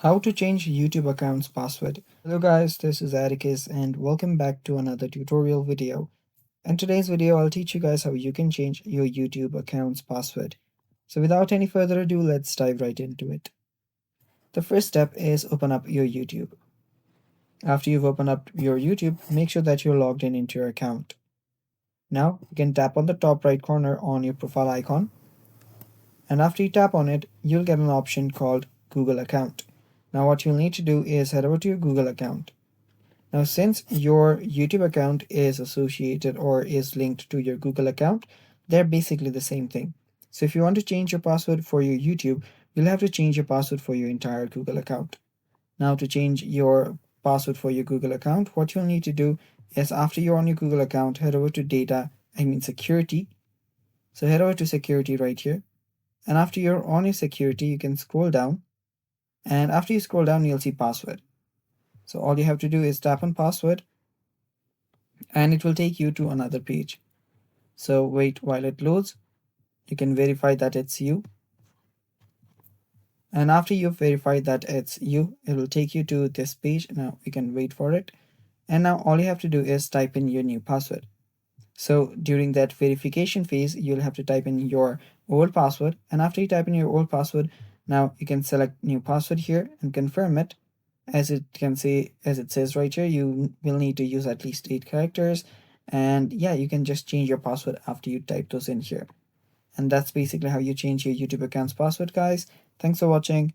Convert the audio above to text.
How to change YouTube account's password. Hello guys, this is Atticus and welcome back to another tutorial video. In today's video, I'll teach you guys how you can change your YouTube account's password. So without any further ado, let's dive right into it. The first step is open up your YouTube. After you've opened up your YouTube, make sure that you're logged in into your account. Now you can tap on the top right corner on your profile icon, and after you tap on it, you'll get an option called Google account. Now what you'll need to do is head over to your Google account. Now since your YouTube account is associated or is linked to your Google account, they're basically the same thing. So if you want to change your password for your YouTube, you'll have to change your password for your entire Google account. Now to change your password for your Google account, what you'll need to do is after you're on your Google account, head over to security. So head over to security right here. And after you're on your security, you can scroll down. And after you scroll down, you'll see password. So all you have to do is tap on password and it will take you to another page. So wait while it loads. You can verify that it's you. And after you've verified that it's you, it will take you to this page. Now you can wait for it. And now all you have to do is type in your new password. So during that verification phase, you'll have to type in your old password. And after you type in your old password, now you can select new password here and confirm it. As it says right here, you will need to use at least 8 characters. And yeah, you can just change your password after you type those in here. And that's basically how you change your YouTube account's password, guys. Thanks for watching.